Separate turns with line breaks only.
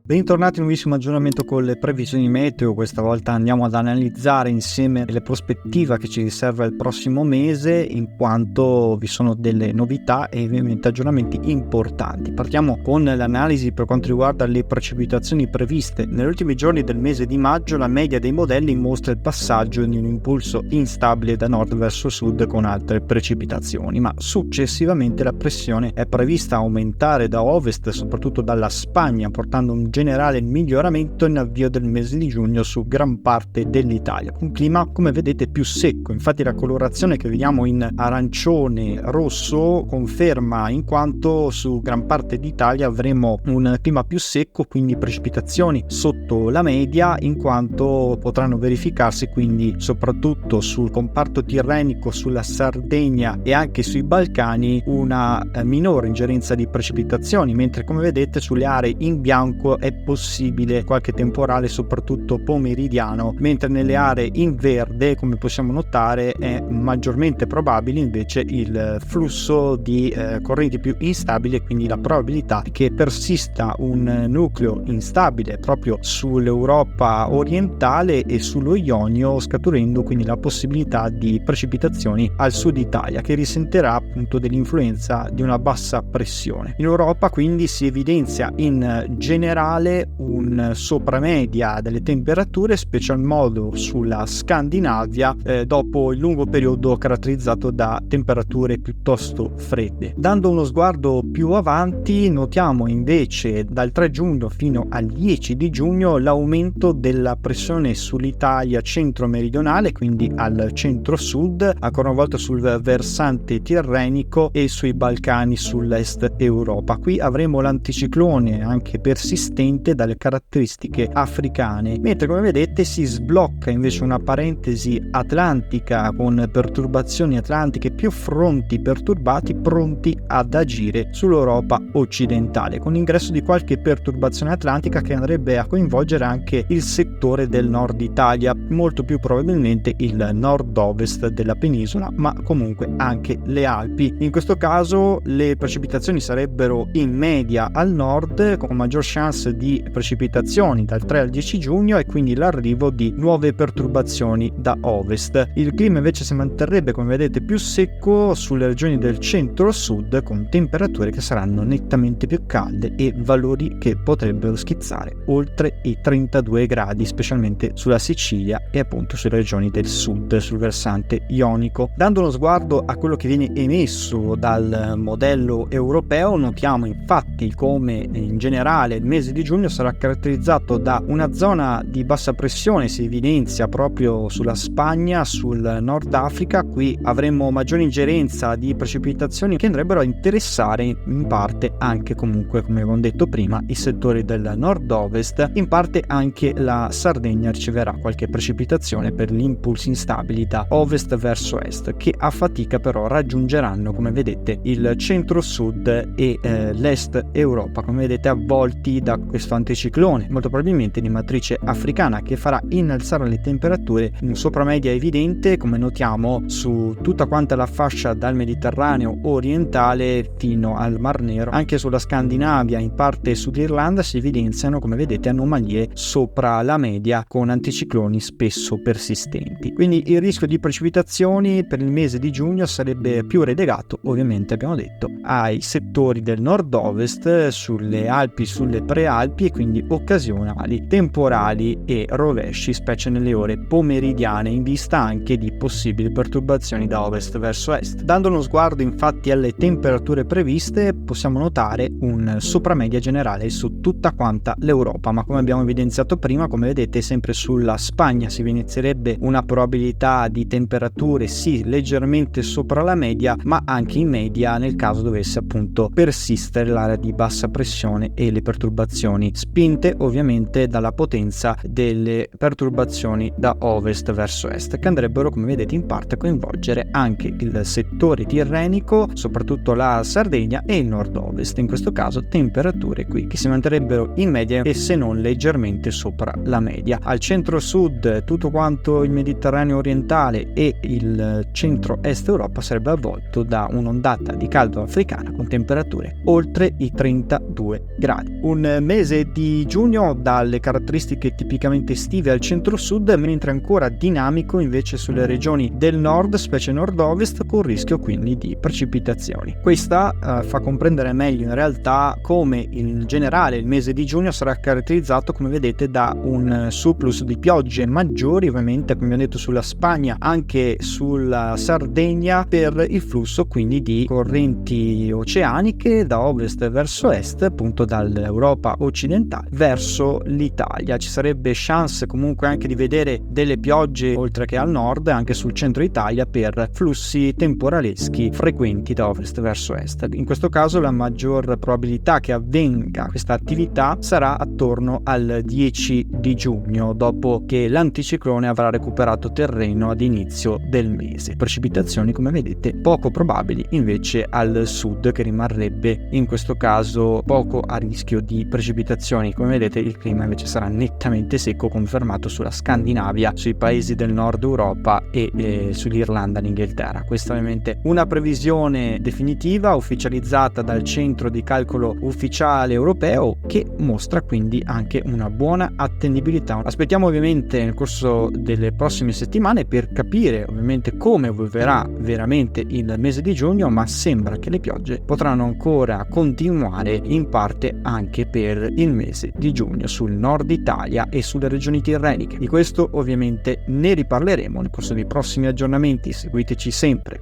Bentornati in un nuovissimo aggiornamento con le previsioni meteo. Questa volta andiamo ad analizzare insieme le prospettive che ci riserva il prossimo mese, in quanto vi sono delle novità e ovviamente aggiornamenti importanti. Partiamo con l'analisi per quanto riguarda le precipitazioni previste. Negli ultimi giorni del mese di maggio la media dei modelli mostra il passaggio di un impulso instabile da nord verso sud con altre precipitazioni, ma successivamente la pressione è prevista aumentare da ovest, soprattutto dalla Spagna, portando un generale miglioramento in avvio del mese di giugno su gran parte dell'Italia. Un clima, come vedete, più secco. Infatti la colorazione che vediamo in arancione rosso conferma, in quanto su gran parte d'Italia avremo un clima più secco, quindi precipitazioni sotto la media, in quanto potranno verificarsi quindi soprattutto sul comparto tirrenico, sulla Sardegna e anche sui Balcani una minore ingerenza di precipitazioni, mentre come vedete sulle aree in bianco è possibile qualche temporale soprattutto pomeridiano, mentre nelle aree in verde, come possiamo notare, è maggiormente probabile invece il flusso di correnti più instabili, quindi la probabilità che persista un nucleo instabile proprio sull'Europa orientale e sullo Ionio, scaturendo quindi la possibilità di precipitazioni al sud Italia, che risentirà appunto dell'influenza di una bassa pressione. In Europa quindi si evidenzia in generale un sopramedia delle temperature, special modo sulla Scandinavia, dopo il lungo periodo caratterizzato da temperature piuttosto fredde. Dando uno sguardo più avanti, notiamo invece dal 3 giugno fino al 10 di giugno l'aumento della pressione sull'Italia centro-meridionale, quindi al centro-sud, ancora una volta sul versante tirrenico, e sui Balcani sull'est Europa. Qui avremo l'anticiclone anche persistente dalle caratteristiche africane, mentre come vedete si sblocca invece una parentesi atlantica con perturbazioni atlantiche, più fronti perturbati pronti ad agire sull'Europa occidentale, con l'ingresso di qualche perturbazione atlantica che andrebbe a coinvolgere anche il settore del nord Italia, molto più probabilmente il nord-ovest della penisola, ma comunque anche le Alpi. In questo caso le precipitazioni sarebbero in media al nord, con maggior chance di precipitazioni dal 3 al 10 giugno e quindi l'arrivo di nuove perturbazioni da ovest. Il clima invece si manterrebbe, come vedete, più secco sulle regioni del centro-sud, con temperature che saranno nettamente più calde e valori che potrebbero schizzare oltre i 32 gradi, specialmente sulla Sicilia e appunto sulle regioni del sud, sul versante ionico. Dando uno sguardo a quello che viene emesso dal modello europeo, notiamo infatti come in generale il mese di giugno sarà caratterizzato da una zona di bassa pressione, si evidenzia proprio sulla Spagna, sul Nord Africa. Qui avremo maggiore ingerenza di precipitazioni che andrebbero a interessare in parte anche, comunque come abbiamo detto prima, i settori del nord-ovest. In parte anche la Sardegna riceverà qualche precipitazione per gli impulsi instabili da ovest verso est, che a fatica però raggiungeranno, come vedete, il centro-sud e l'est Europa, come vedete, avvolti da questo anticiclone, molto probabilmente di matrice africana, che farà innalzare le temperature in sopramedia evidente, come notiamo su tutta quanta la fascia dal Mediterraneo orientale fino al Mar Nero. Anche sulla Scandinavia, in parte Sud Irlanda, si evidenziano, come vedete, anomalie sopra la media con anticicloni spesso persistenti. Quindi il rischio di precipitazioni per il mese di giugno sarebbe più relegato, ovviamente abbiamo detto, ai settori del nord-ovest, sulle Alpi, sulle prealpi, e quindi occasionali temporali e rovesci, specie nelle ore pomeridiane, in vista anche di possibili perturbazioni da ovest verso est. Dando uno sguardo infatti alle temperature previste, possiamo notare un sopramedia generale su tutta quanta l'Europa, ma come abbiamo evidenziato prima, come vedete, sempre sulla Spagna si evidenzierebbe una probabilità di temperature sì leggermente sopra la media, ma anche in media nel caso dovesse appunto persistere l'area di bassa pressione e le perturbazioni, spinte ovviamente dalla potenza delle perturbazioni da ovest verso est, che andrebbero, come vedete, in parte a coinvolgere anche il settore tirrenico, soprattutto la Sardegna e il nord-ovest. In questo caso temperature qui che si manterrebbero in media e se non leggermente leggermente sopra la media. Al centro-sud tutto quanto il Mediterraneo orientale e il centro-est Europa sarebbe avvolto da un'ondata di caldo africana con temperature oltre i 32 gradi. Un mese di giugno dalle caratteristiche tipicamente estive al centro-sud, mentre ancora dinamico invece sulle regioni del nord, specie nord-ovest, con rischio quindi di precipitazioni. Questa fa comprendere meglio in realtà come in generale il mese di giugno sarà caratterizzato, come vedete, da un surplus di piogge maggiori, ovviamente come abbiamo detto sulla Spagna, anche sulla Sardegna, per il flusso quindi di correnti oceaniche da ovest verso est, appunto dall'Europa occidentale verso l'Italia. Ci sarebbe chance comunque anche di vedere delle piogge oltre che al nord anche sul centro Italia per flussi temporaleschi frequenti da ovest verso est. In questo caso la maggior probabilità che avvenga questa attività sarà attorno al 10 di giugno, dopo che l'anticiclone avrà recuperato terreno ad inizio del mese. Precipitazioni, come vedete, poco probabili invece al sud, che rimarrebbe in questo caso poco a rischio di precipitazioni. Come vedete, il clima invece sarà nettamente secco, confermato sulla Scandinavia, sui paesi del nord Europa e sull'Irlanda e l'Inghilterra. Questa è ovviamente una previsione definitiva ufficializzata dal centro di calcolo ufficiale europeo, che mostra quindi anche una buona attendibilità. Aspettiamo ovviamente nel corso delle prossime settimane per capire ovviamente come evolverà veramente il mese di giugno, ma sembra che le piogge potranno ancora continuare in parte anche per il mese di giugno sul nord Italia e sulle regioni tirreniche. Di questo ovviamente ne riparleremo nel corso dei prossimi aggiornamenti, seguiteci sempre.